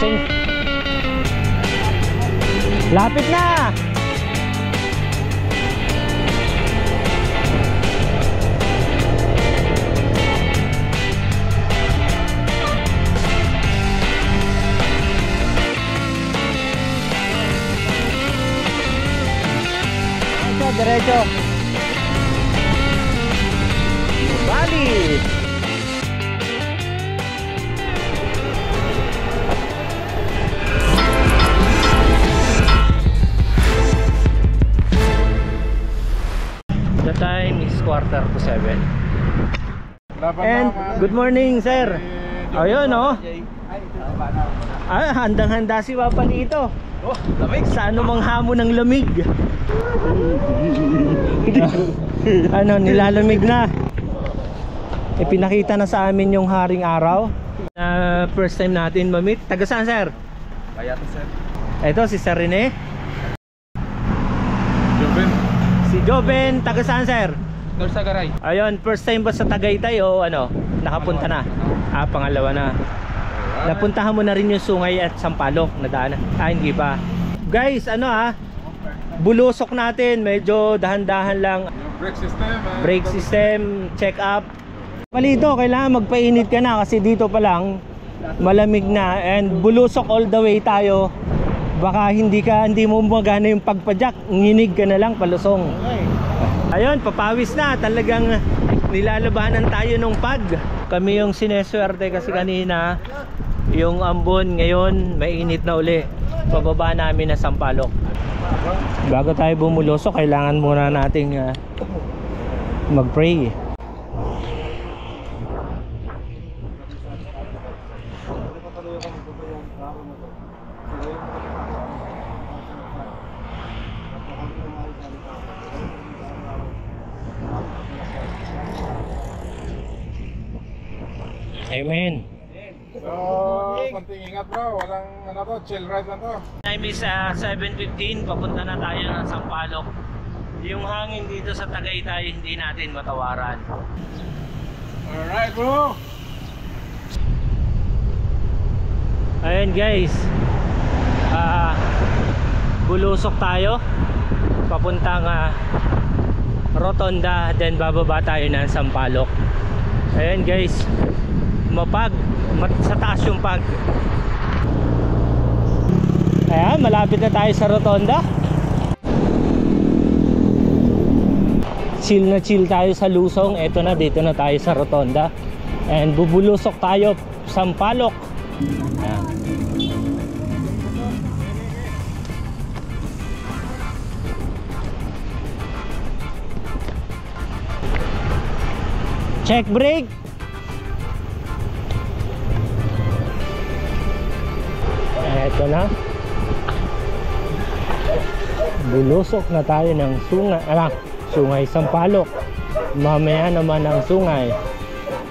crossing. Lapit na! Diretso. Bali. The time is 6:45. And good morning, sir. Ayun, oh. Handang-handa si Papa dito. Oh, lamig. Sa anumang hamon ng lamig. Ano, nilalamig na. Ipinakita na sa amin yung haring araw. First time natin mamit. Taga saan, sir? Kaya to, sir. Ito si Sir Rene. Joven. Si Joven, taga saan, sir? Norsagaray. Ayun, first time ba sa Tagaytay o ano? Nakapunta na? Pangalawa na. Napuntahan mo na rin yung Sungay at Sampaloc na daan. Hindi pa. Guys, ano bulusok natin, medyo dahan-dahan lang. Brake system. Brake system, check up. Palito, kailangan magpainit ka na kasi dito pa lang malamig na and bulusok all the way tayo. Baka hindi mo magana yung pagpadyak, nginig ka na lang palusong. Ayun, papawis na, talagang nilalabanan tayo nung pag. Kami yung sineswerte kasi kanina yung Ambon, ngayon mainit na uli. Pababa namin na Sampaloc. Bago tayo bumulusok, kailangan muna nating mag-pray. Amen. So, konting ingat bro, walang chill ride na to. Time is 7:15, papunta na tayo ng Sampaloc. Yung hangin dito sa Tagaytay hindi natin matawaran. Alright bro. Ayun guys, bulusok tayo papuntang Rotonda, then bababa tayo ng Sampaloc. Ayun guys, sa taas yung pag. Ayan, malapit na tayo sa Rotonda. Chill na chill tayo sa Lusong. Eto na, dito na tayo sa Rotonda. And bubulusok tayo Sampaloc. Ayan. Check brake. Eto na. Bulusok na tayo ng Sungay Sampaloc. Mamaya naman ang Sungay.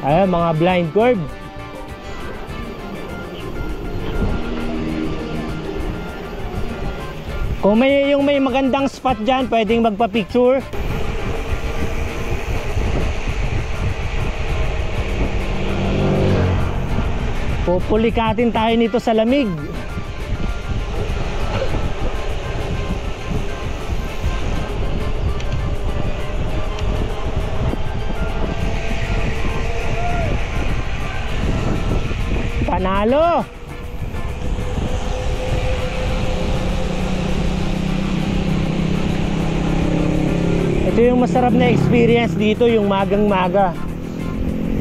Ayan, mga blind curve. Kung may magandang spot dyan, pwedeng magpa-picture. Pupulikatin tayo nito sa lamig. Panalo! Ito yung masarap na experience dito, yung magang-maga.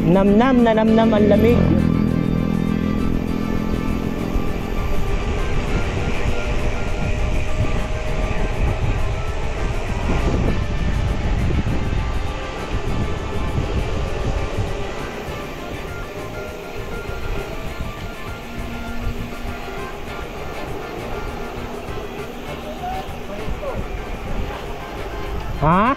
Namnam na namnam ang lamig. Ha?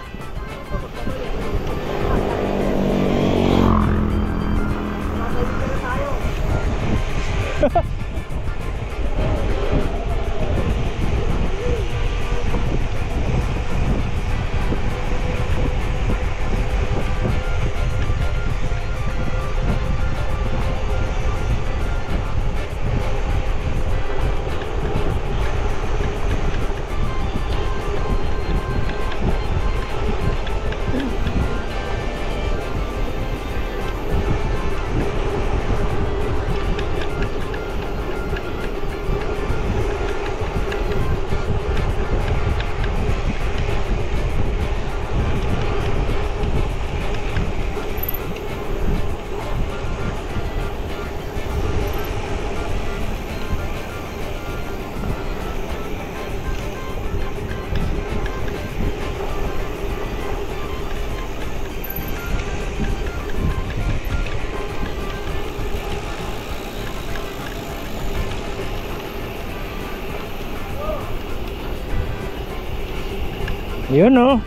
Yun oh.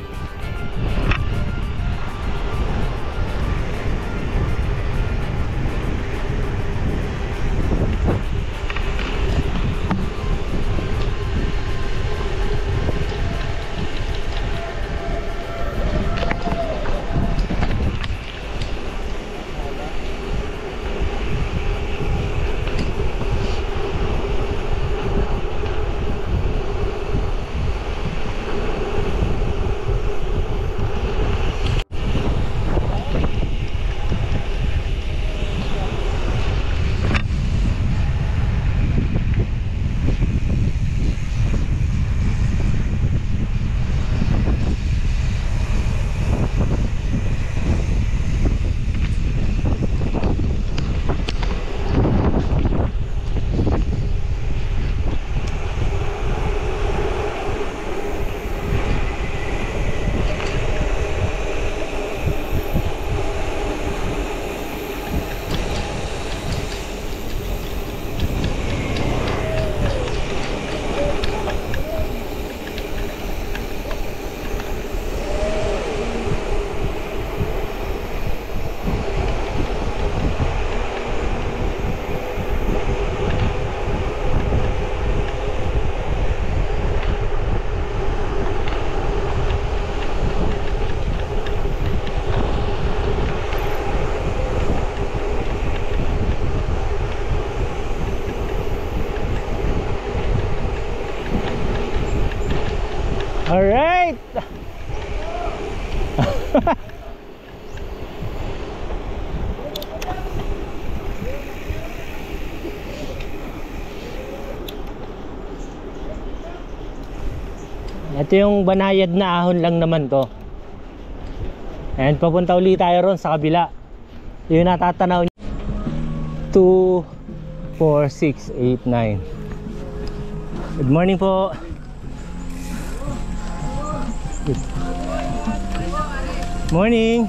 Alright. Ito yung banayad na ahon lang naman to. And papunta ulit tayo ron sa kabila. Yung natatanaw nyo. 2, 4, 6, 8, 9. Good morning po. Morning.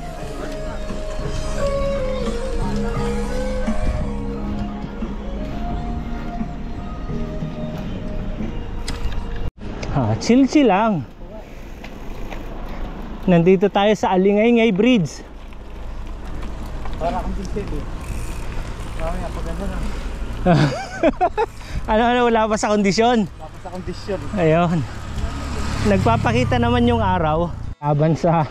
Chill lang. Nandito tayo sa Alingay-Ngay Bridge. Para kang bisit eh. Mamaya pag ano na. Ano, wala pa sa kondisyon. Tapos sa kondisyon. Ayun. Nagpapakita naman yung araw. Laban sa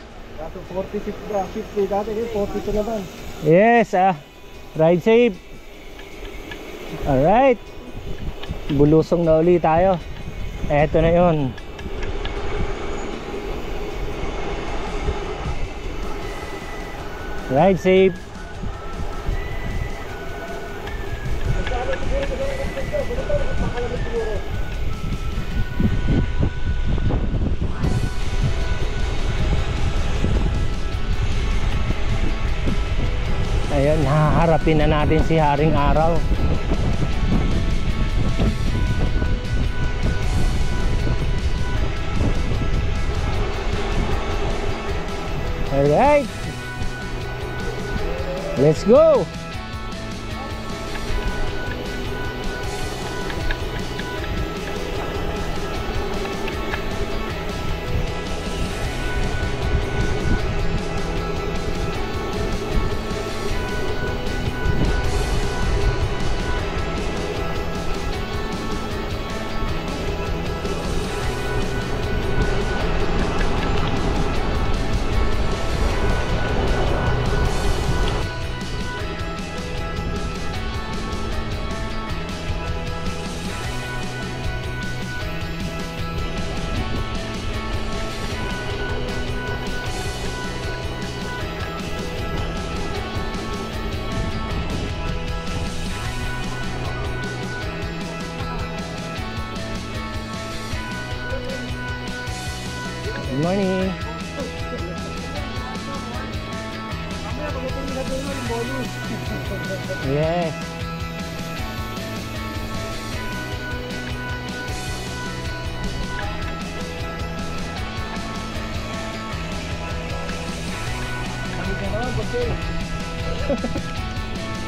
46 na 50 dati, 42 naman. yes, ride safe. Alright. Bulusong na ulit tayo. Eto na yun. Ride safe. Ayun, haharapin na natin si Haring Araw. Alright, let's go. Good morning. Yes.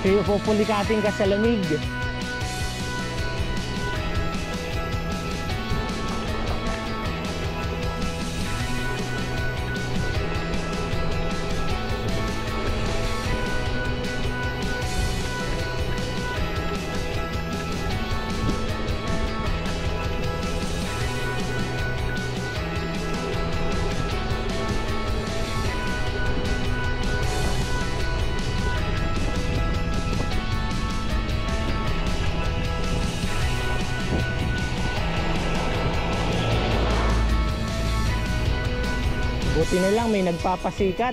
Kaya pupulikating ka sa lamig. Buti na lang may nagpapasikat.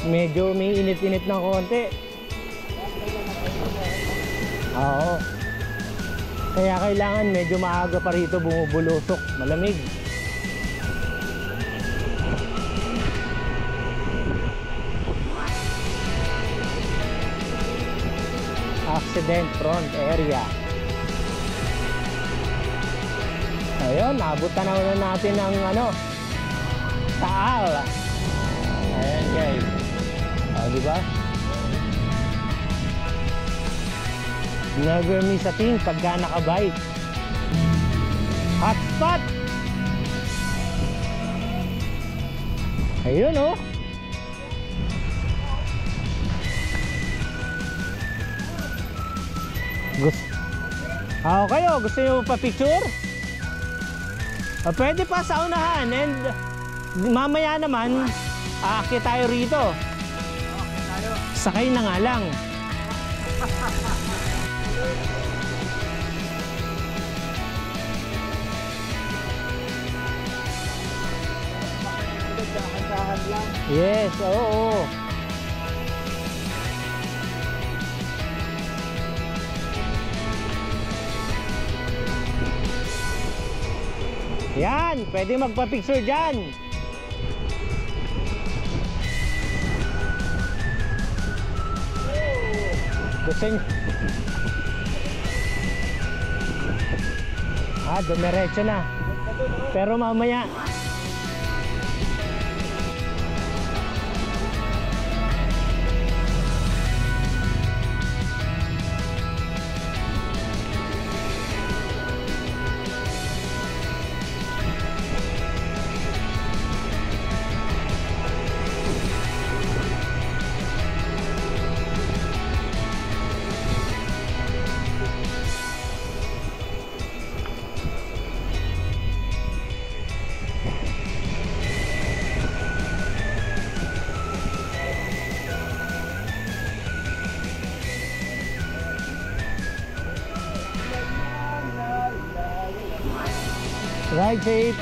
Medyo may init-init ng konti. Oo. Kaya kailangan medyo maaga pa rito bumubulusok, malamig. Accident front area. Ayun, nabutan na natin ang Taal. Ayan guys. Diba? Never miss a thing pagka nakabike. Hotspot! Ayun oh. Kayo, gusto nyo pa picture? Pwede pa sa unahan. And mamaya naman aakyat tayo rito. Sakay na nga lang. Yes, oo. Yan, pwede magpa-picture dyan. Gusto nyo? Dumiretso na. Pero mamaya ride safe.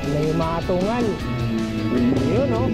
May matungal. Yun oh.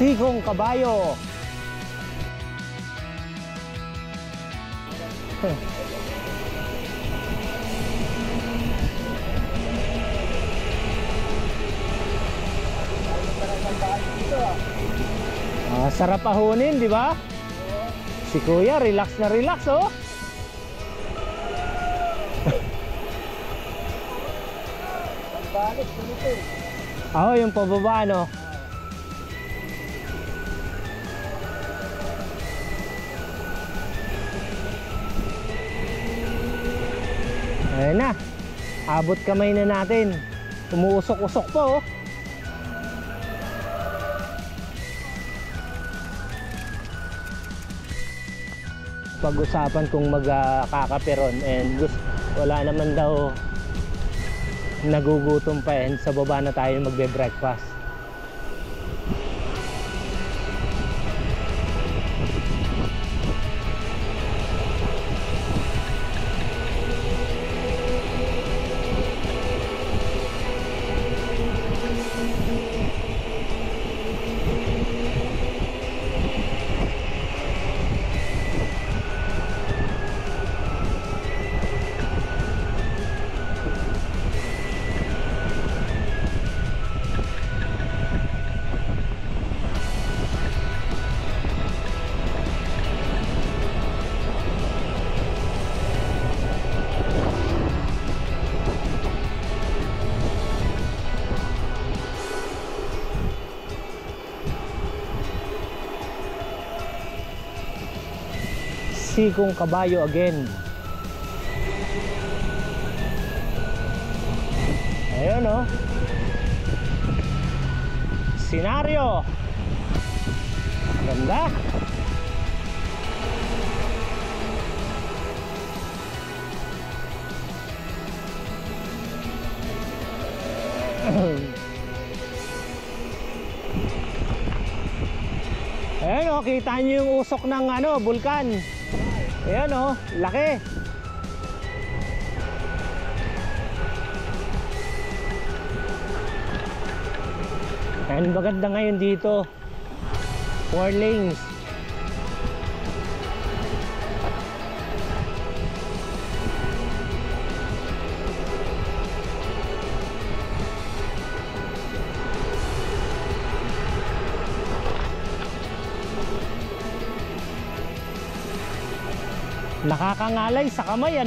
Sigong Kabayo. Sarap ahunin, di ba? Si Kuya, relax na relax, oh. Balik, ganito. Oo, yung pababa, no? Ayan na. Abot kamay na natin. Umuusok-usok po, oh. Pag-usapan kung magkakaperon and wala naman daw nagugutom pa, and sa baba na tayo magbe-breakfast. Sikong Kabayo again. Ayun, oh. Senaryo. Ganda. Ayan, oh, kita nyo yung usok ng bulkan. Ayan, oh, laki. Ayan, maganda ngayon dito. 4 lanes. Nakakangalay sa kamay,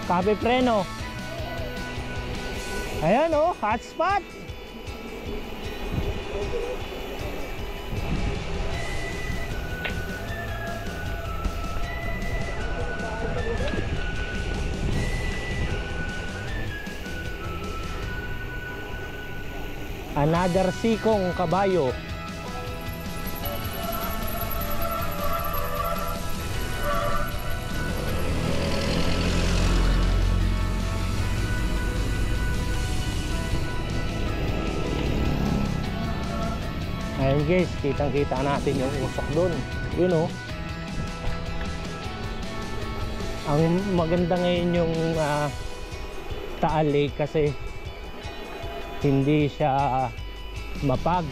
kabe preno. Ayan, oh, hotspot. Another Sikong Kabayo. Ayan guys, kitang-kita natin yung usok doon. Yun, oh. Ang maganda ngayon yung Taal Lake kasi hindi siya mapag.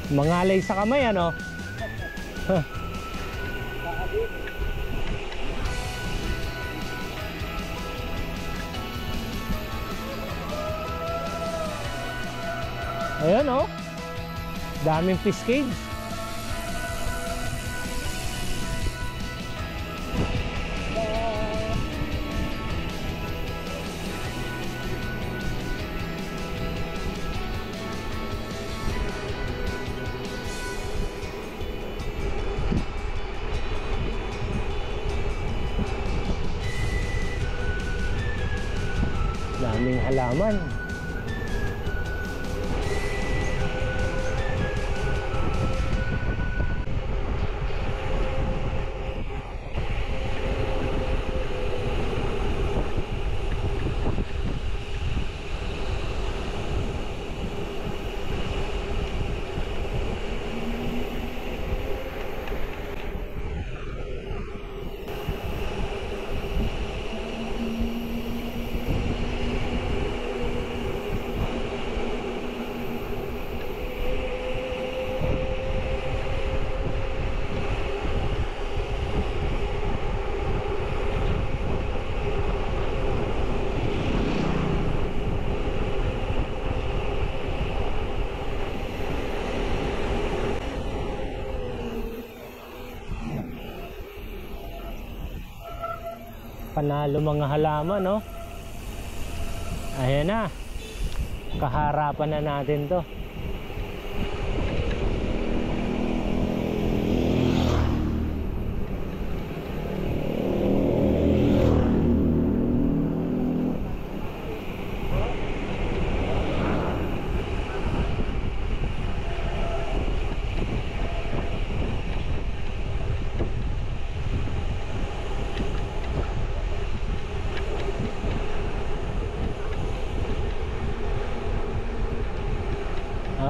Mangalay sa kamay, Ayan, oh. Daming fish cages. Daming halaman. Panalo mga halaman, no? Ayan na. Kaharapan na natin to.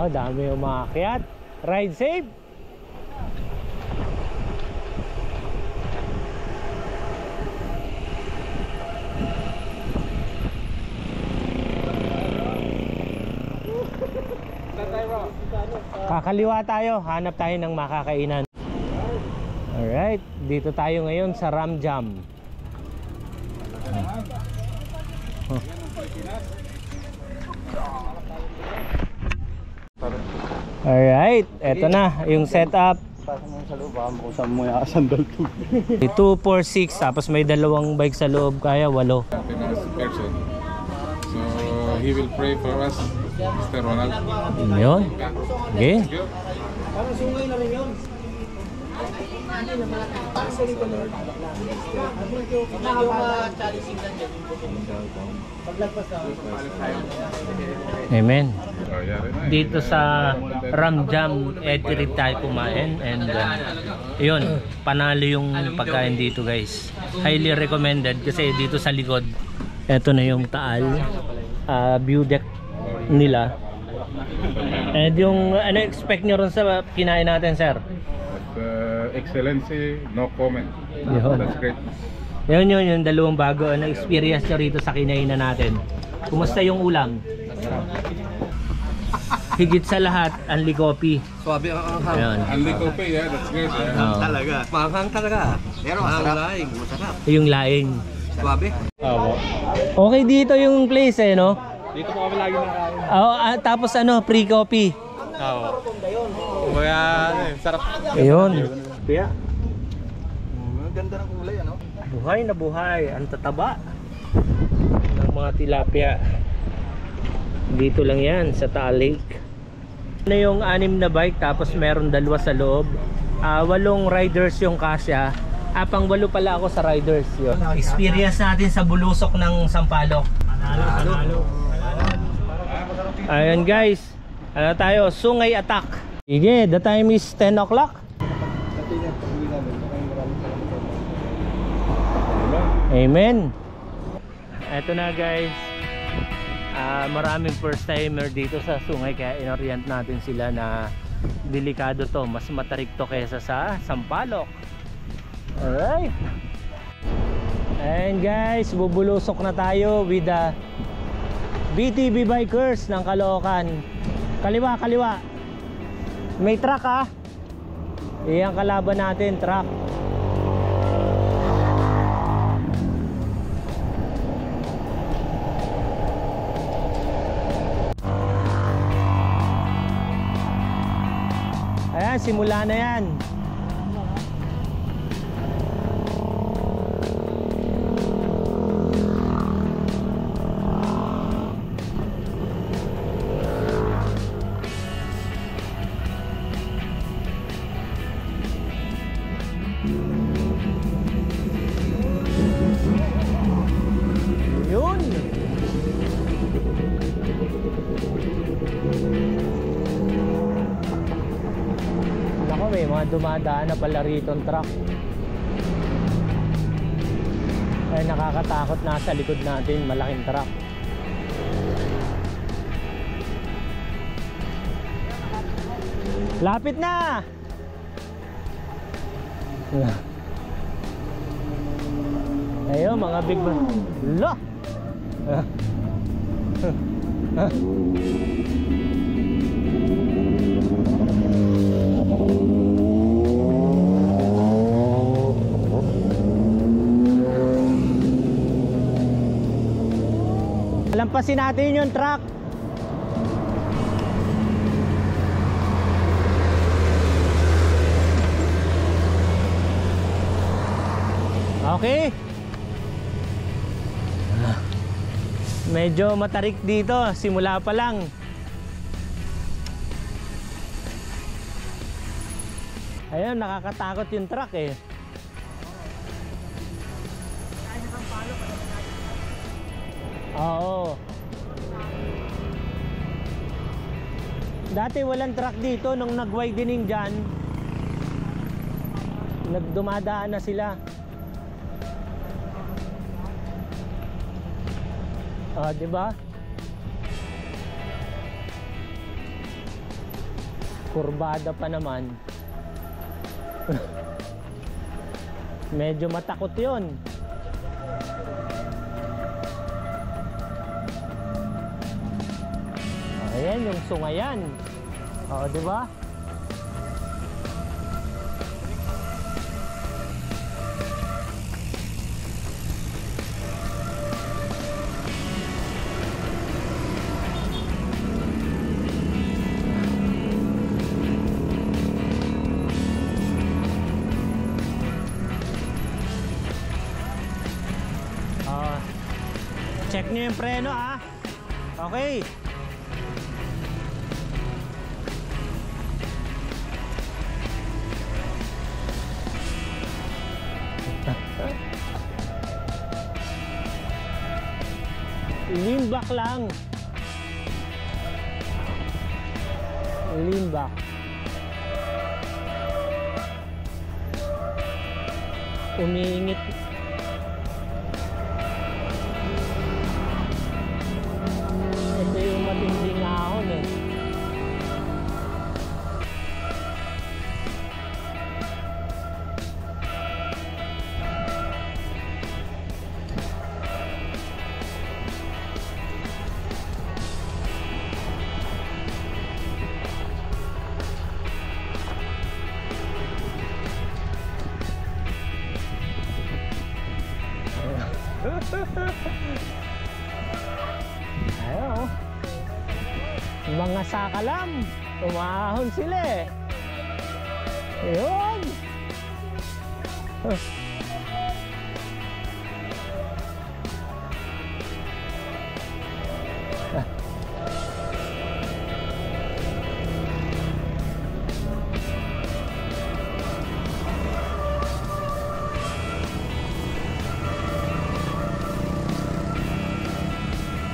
Oh, dami umakyat. Ride safe. Kakaliwa tayo, hanap tayo ng makakainan. Alright, dito tayo ngayon sa Ramjam. Alright, eto na yung setup. Pasok mo sa loob, baka kung saan mo yung sandal to. 2, 4, 6, tapos may dalawang bike sa loob, kaya 8. Happiness person. So he will pray for us, Mr. Ronald. Yun. Okay. Thank you. Amen. Oh, yari na. Dito sa Ramjam trip tayo kumain and yun, panalo yung pagkain dito guys. Highly recommended kasi dito sa likod eto na yung Taal view deck nila. And yung ano expect nyo ron sa kinain natin, sir? Excellency, no comment. Yun. That's great. Yun yung dalawang bago ano experience nyo rito sa kinainan natin. Kumusta yung ulam? Higit sa lahat, Anli Coffee. Swabe ang anghang. Ayun. Anli Coffee, yeah, that's great. Yeah. Oo. Talaga. Maanghang talaga. Pero masarap. Masarap. Yung laing. Swabe. Okay dito yung place eh, no? Dito po kami lagi nakain. Oo, tapos ano, free coffee. Oo. Kaya sarap. Ayun. Kaya, Ganda ng kulay, ano? buhay na buhay. Ang tataba ng mga tilapia. Dito lang yan, sa Taal Lake. Ano yung 6 na bike, tapos meron 2 sa loob. 8 riders yung kasya. Pang 8 pala ako sa riders. Yun. Experience natin sa bulusok ng Sampaloc. Ayan guys, ano tayo, Sungay Attack. Sige, the time is 10 o'clock. Amen. Eto na guys, maraming first timer dito sa Sungay, kaya inorient natin sila na delikado to, mas matarik to kaysa sa Sampaloc. Alright. And guys, bubulusok na tayo with the BTB Bikers ng Caloocan. Kaliwa, kaliwa. May truck ah. Iyan kalaban natin, truck. Ayan, simula na yan. Yun. Nako, may mga dumadaan na pala rito ang truck. Ay, nakakatakot, nasa likod natin malaking truck. Lapit na. Ayun, mga big man. Lo. Lampasin natin yung truck. Okay. Medyo matarik dito, simula pa lang. Ayun, nakakatakot yung truck eh. Oo. Dati walang truck dito, nung nag-widening dyan, nagdumadaan na sila. Di ba? Kurbada pa naman. Medyo matakot 'yon. Ayan yung sungayan. Di ba? Check nyo yung preno ah. Okay. Lean back lang. Lean back. Umiingit. Ito yung matinding ahon eh. Ayaw. Mga sakalam, umahon sila eh. Ayun.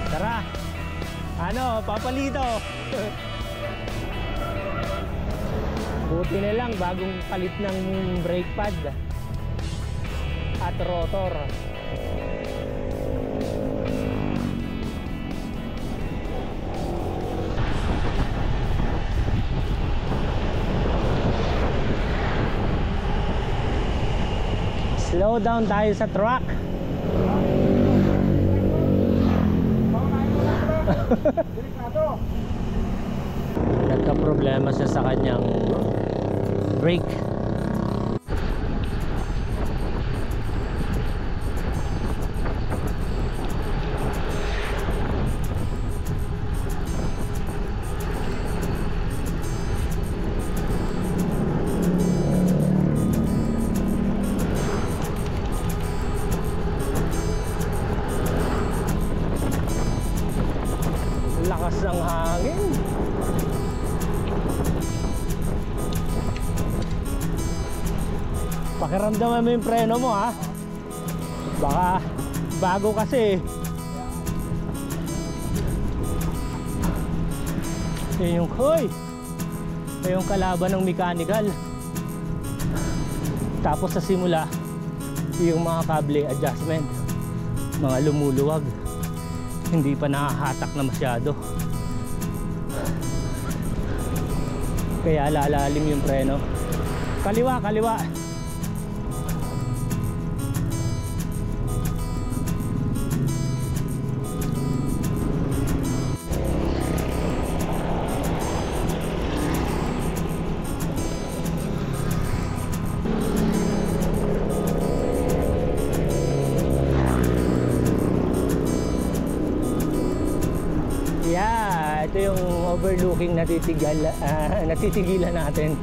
Tara. Ano, papalito. Buti na lang bagong palit ng brake pad at rotor. Slow down tayo sa truck. Nagka-problema siya sa kanyang brake. Lakas ng hangin. Pakiramdaman mo yung preno mo ha. Baka bago kasi. Yun yung hoy. Yung kalaban ng mechanical. Tapos sa simula, yung mga kable adjustment, mga lumuluwag, hindi pa nakahatak na masyado. Kaya lalalim yung preno. Kaliwa, kaliwa. Yeah, ito yung overlooking natitigilan natin.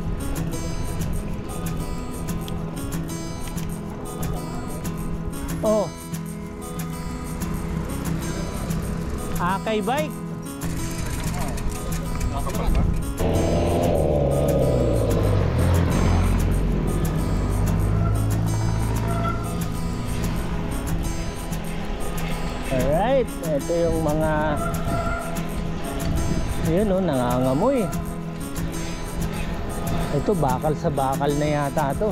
Oh. Akay bike. Nakapal ba? Alright, ito yung mga yun o, nangangamoy. Ito bakal sa bakal na yata to.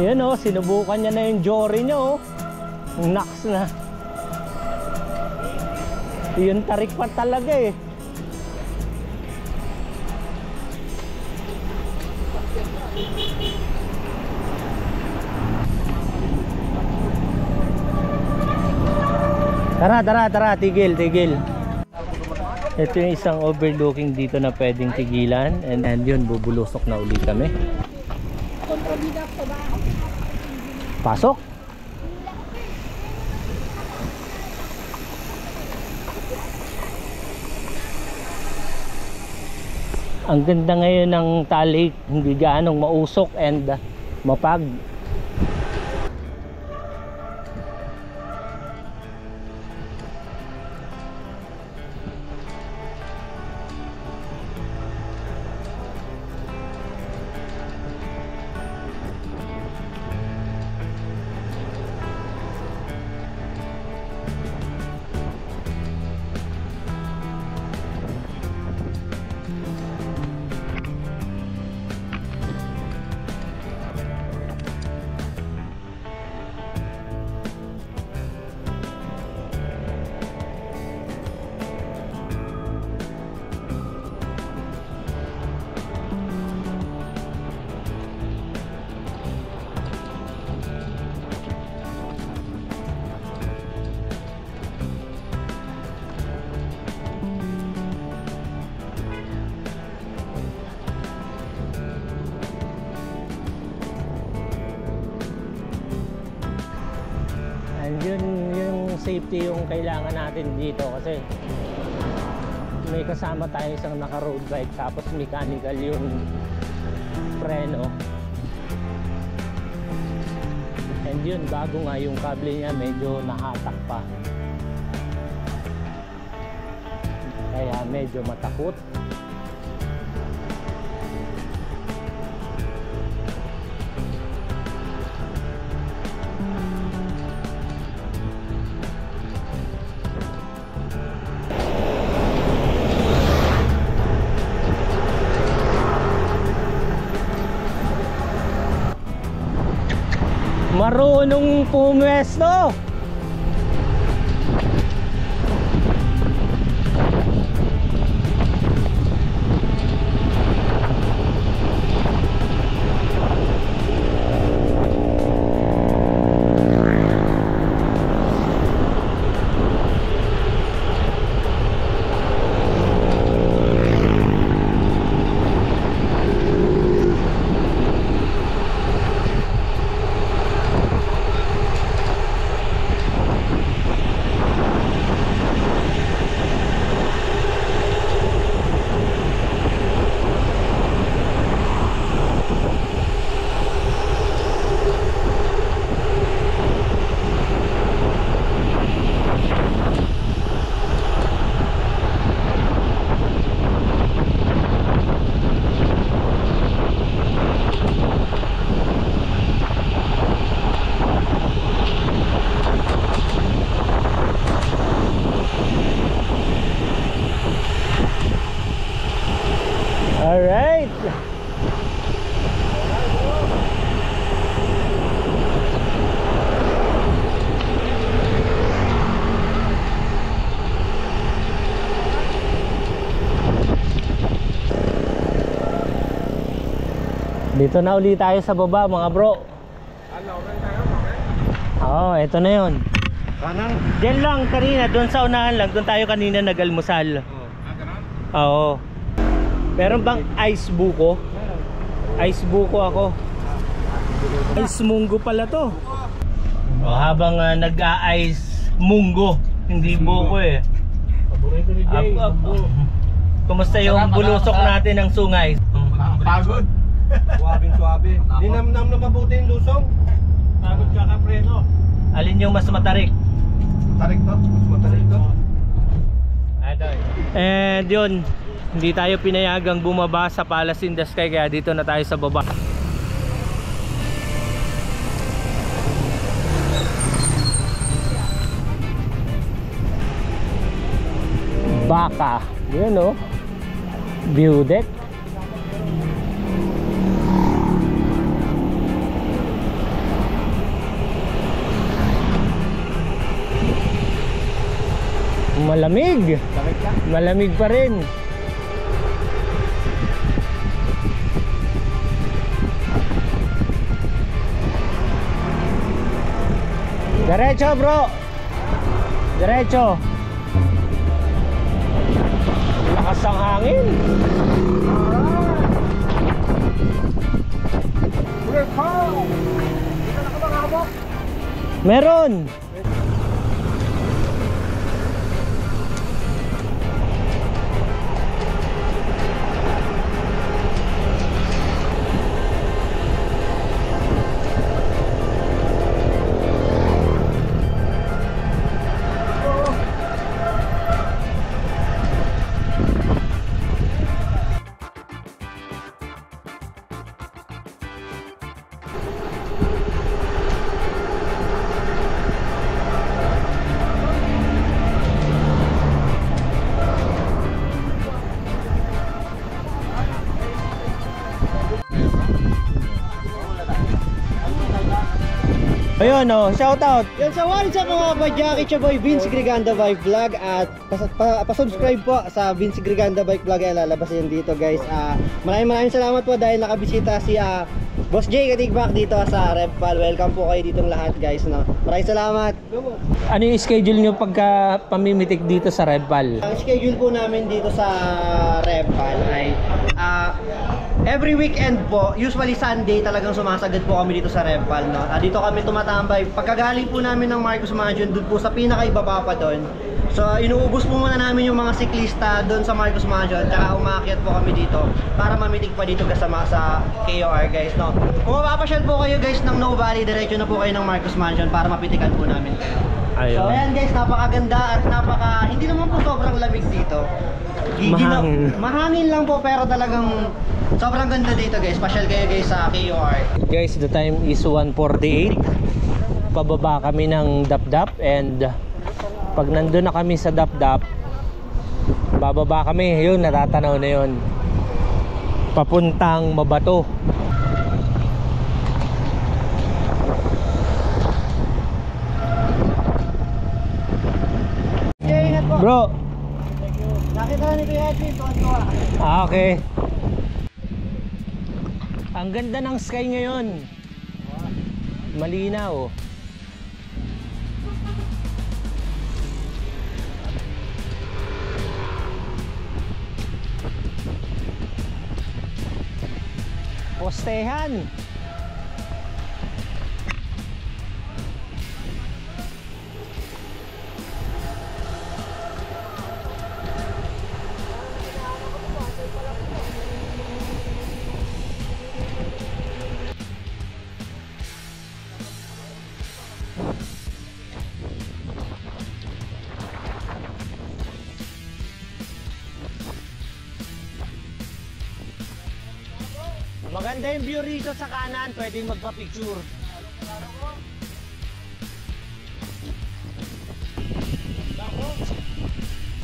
Yun o, sinubukan niya na yung jory niya o. Naks na. Yun tarik pa talaga eh. Tara, tigil. Ito yung isang overlooking dito na pwedeng tigilan. And yun, bubulusok na uli kami. Pasok. Ang ganda ngayon ng talik, hindi gaanong mausok and mapag. Yun yung safety yung kailangan natin dito kasi may kasama tayo isang naka road bike tapos mechanical yung preno, and yun bago nga yung kable niya medyo nahatak pa kaya medyo matakot. Marunong pumwesto. Alright. Dito na uli tayo sa baba mga bro. Oo, ito na yun. Kanan. Diyan lang kanina, doon sa unahan lang. Doon tayo kanina nag-almusal. Oo. Meron bang ice buko? Ice buko ako. Ice munggo pala to. O, habang nag-a-ice munggo, hindi buko eh. Paborito ni Jay. Kumusta yung bulusok natin ng sungay? Pagod. Suwabing suwabe. Dinamnam na mabuti yung lusong. Pagod ka ka, preno. Alin yung mas matarik? Tarik to? Mas matarik to? And yun, hindi tayo pinayagang bumaba sa Palace in the Sky, kaya dito na tayo sa baba. Baka, yun o, view deck. Malamig. Malamig pa rin. Diretso bro. Diretso. Lakas ang hangin. Meron. Ayun oh, shout out. Yan sa what's up mga Bajaki, Chaboy, Vince Griganda Bike Vlog. At pa-subscribe po sa Vince Griganda Bike Vlog. Ay lalabas yan dito guys. Maraming salamat po dahil nakabisita si Boss Jay Katigbak dito sa Revpal. Welcome po kayo ditong lahat guys, no? Maraming salamat. Ano yung schedule nyo pagka pamimitik dito sa Revpal? Ang schedule po namin dito sa Revpal ay every weekend po, usually Sunday talagang sumasagad po kami dito sa Revpal, no? Dito kami tumatambay. Pagkagaling po namin ng Marcos Mansion, doon po sa pinakaibaba pa doon. So inuubos po muna namin yung mga siklista doon sa Marcos Mansion, tsaka umakyat po kami dito para mamitig pa dito kasama sa KOR guys, no? Kung mapapasyal po kayo guys ng No Valley, diretso na po kayo ng Marcos Mansion para mapitikan po namin kayo. Ayun. So ayan guys, napakaganda at hindi naman po sobrang lamig dito. Mahangin. Mahangin lang po pero talagang sobrang ganda dito guys. Pasyal kayo guys sa KOR. Guys, the time is 1:48. Pababa kami ng Dapdap, and pag nandun na kami sa Dapdap, bababa kami. Yun, natatanaw na yun. Papuntang Mabato. Okay, ingat po. Bro. Nakita na ni Kuya Edwin, tuwan-tuwa. Okay. Ang ganda ng sky ngayon. Malinaw. Postehan. Maganda yung view rito sa kanan, pwedeng magpa-picture.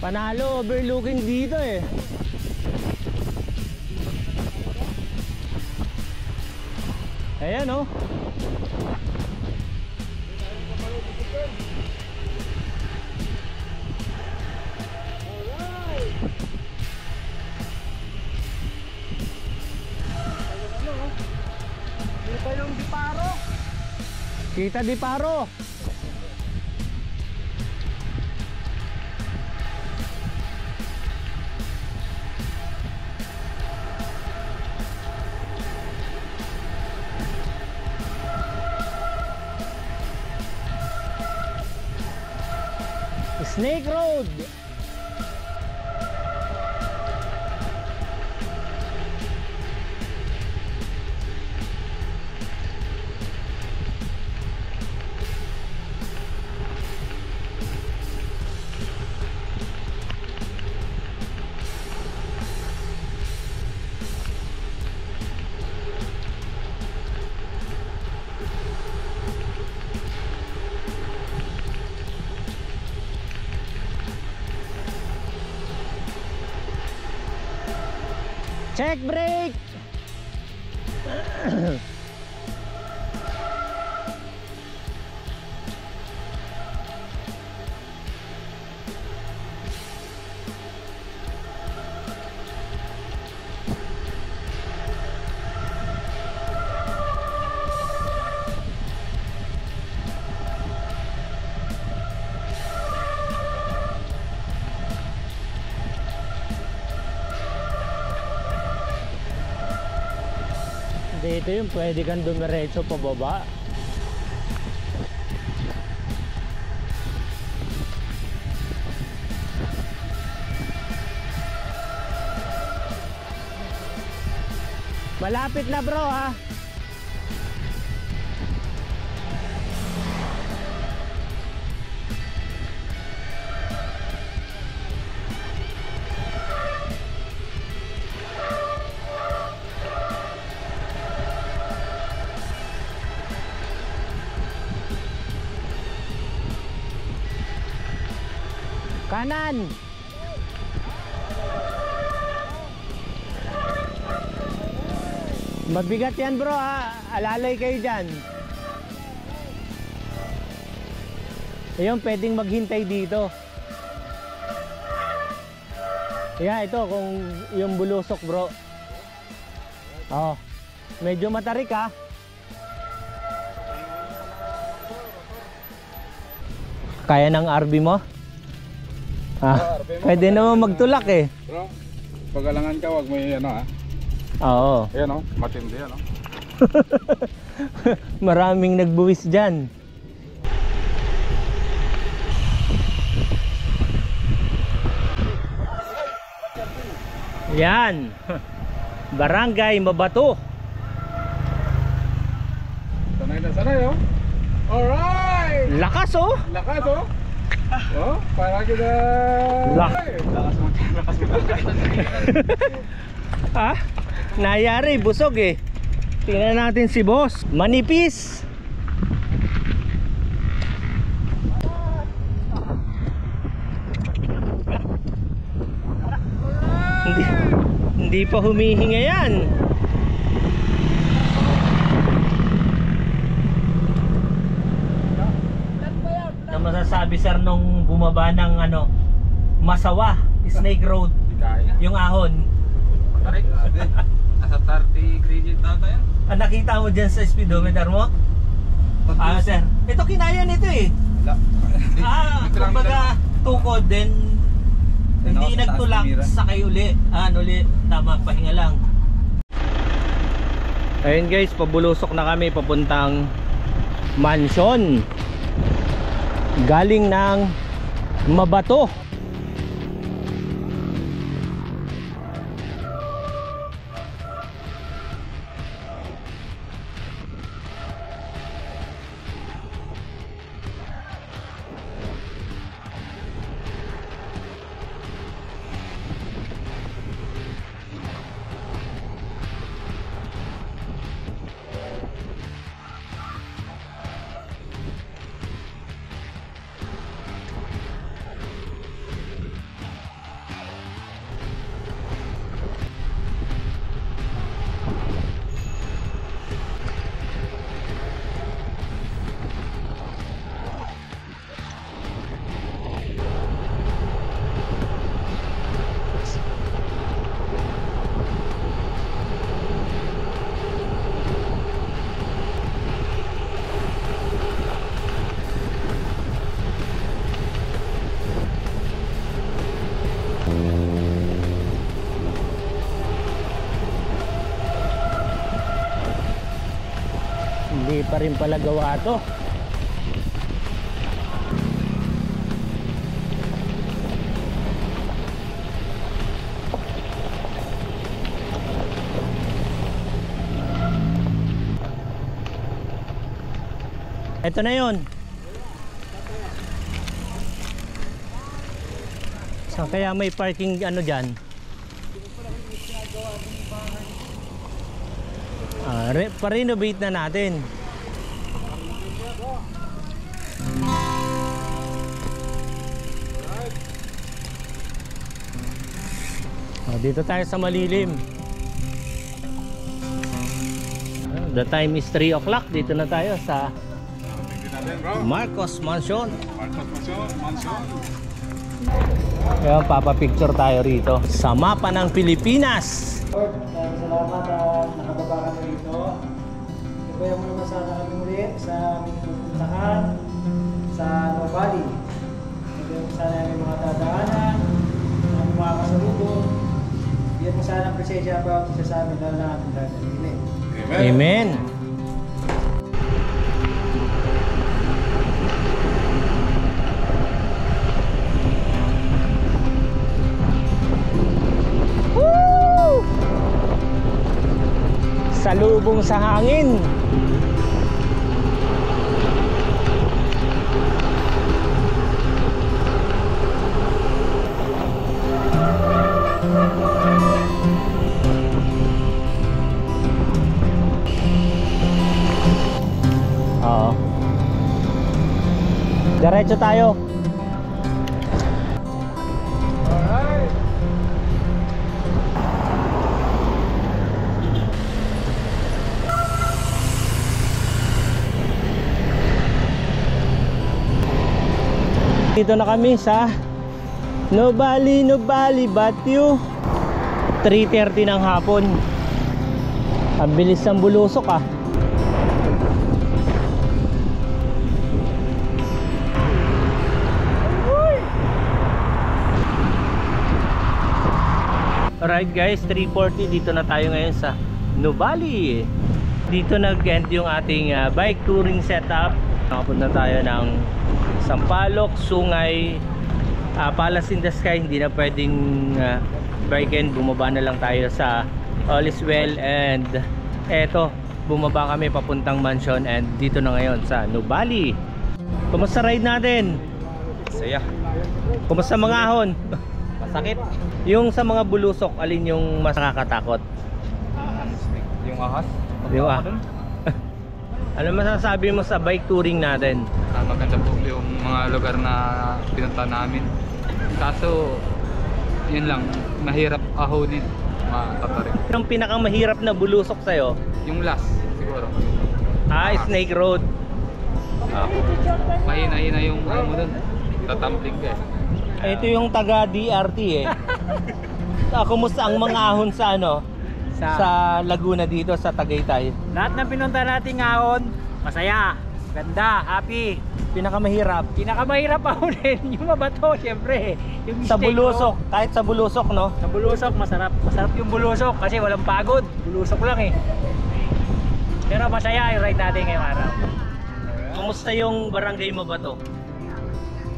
Panalo, overlooking dito eh. Ayan oh. Kita di Paro. Snake Road. Check brake! Dito yung pwede kang dumiretso pababa. Malapit na bro ha. Kanan. Mabigat yan bro ha. Alalay kayo dyan. Ayun, pwedeng maghintay dito. Yeah, ito kung yung bulusok bro. Oh, medyo matarik ha. Kaya ng RV mo? Ah, pwede naman magtulak eh. Bro, pag-alangan ka, wag mo yung ano ha. Oo. Ayan o, matindi yan o. Maraming nagbuwis dyan. Yan. Barangay Mabato. Sanay na sanay o. Alright! Lakas oh. Lakas o. Oh, para kita. Lakas mo. Ah, nayari, busog eh. Tingnan natin si boss. Manipis. Hindi pa humihinga yan. Ano masasabi sir nung bumaba ng ano, Masawa, Snake Road, yung ahon? Tarik, grabe. Nasa 30 gradient tata yan. Ah, nakita mo dyan sa speedometer mo? Ah sir, ito kinaya nito eh. Wala. Ah, kumbaga tukod din. Hindi nagtulak, sakay uli. Uli, tama, pahinga lang. Ayun guys, pabulusok na kami papuntang mansion. Galing ng Mabato. Hindi pa rin pala gawa to. Ito na yun. Saan kaya may parking ano dyan? Pa-renovate na natin. Dito tayo sa malilim. The time is 3 o'clock. Dito na tayo sa Tingnan natin, bro. Marcos Mansion. Marcos Mansion. Kaya papapicture tayo rito sa mapa ng Pilipinas. Lord, maraming salamat at nakababa kami rito. Ibayan mo naman sana kami ulit sa aming pupuntahan sa Nobali. Ibayan mo sana aming mga dadaanan, aming mga kasalubong. Ibayan mo sana ang presensya bawat isa sa amin lalo na aming dadalhin. Amen. Amen. Woo! Salubong sa hangin. Oo. Diretso tayo. Dito na kami sa Nobali Batiu. 3:30 ng hapon. Ang bilis ng bulusok ah. Alright guys, 3:40 dito na tayo ngayon sa Nobali. Dito nag-end yung ating bike touring setup. Nakapunta tayo ng Sampaloc, Sungay, Palace in the Sky. Hindi na pwedeng bike and bumaba na lang tayo sa All is Well. And eto, bumaba kami papuntang mansion and dito na ngayon sa Nobali. Kumusta ride natin? Saya. Kumusta mga ahon? Masakit. Yung sa mga bulusok, alin yung mas nakakatakot? Yung ahas. Di ba? Ano masasabi mo sa bike touring natin? Maganda po yung mga lugar na pinunta namin. Kaso, yun lang, mahirap ahonin, matatarik. Yung pinakamahirap na bulusok sa'yo? Yung last, siguro. Snake Road. Mahina-hina yung ano mo dun. Tatampling ka eh. Ito yung taga DRT eh. Kumusta ang mga ahon sa ano? Sa Laguna dito sa Tagaytay? Lahat ng pinunta nating ahon, masaya, ganda, happy. Pinakamahirap Pinakamahirap ahonin yung mabato, syempre. Yung sa mistake bulusok, ko. kahit sa bulusok no? Sa bulusok, masarap. Masarap yung bulusok kasi walang pagod. Bulusok lang eh. Pero masaya yung ride natin ngayong araw. Kumusta yung barangay Mabato?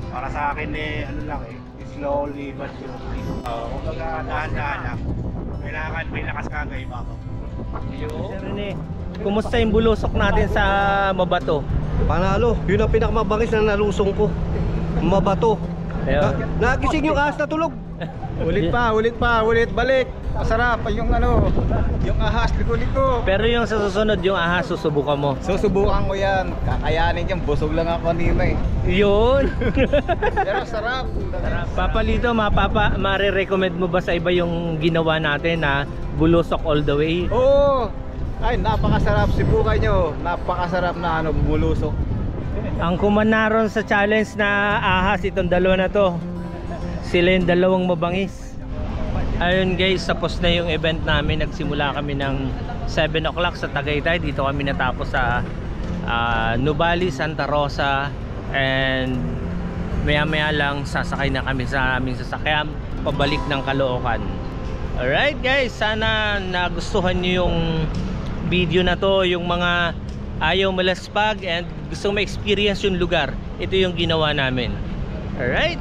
Para sa akin ano lang slowly but surely. Kung dahan-dahan lang. Kailangan may lakas kagay bago. Sir Rene, kumusta yung bulusok natin sa Mabato? Panalo, yun ang pinakamabangis na nalusong ko. Mabato. Ayun. Nagising yung ahas na tulog. Ulit balik. Masarap yung yung ahas liko-liko. Pero yung sa susunod, yung ahas, susubukan mo. Susubukan ko yan. Kakayanin yan. Busog lang ako kanina eh. Yun! Pero sarap. Papalito, marirecommend mo ba sa iba yung ginawa natin na bulusok all the way? Oo. Ay, napakasarap. Sibukan nyo. Napakasarap na bulusok. Ang kumanaron sa challenge na ahas, itong dalawa na to. Sila yung dalawang mabangis. Ayun guys, tapos na yung event namin. Nagsimula kami ng 7 o'clock sa Tagaytay. Dito kami natapos sa Nubali, Santa Rosa. And maya maya lang sasakay na kami sa aming sasakyan pabalik ng Caloocan. Alright guys, sana nagustuhan nyo yung video na to. Yung mga ayaw malaspag and gusto ma-experience yung lugar, ito yung ginawa namin. Alright.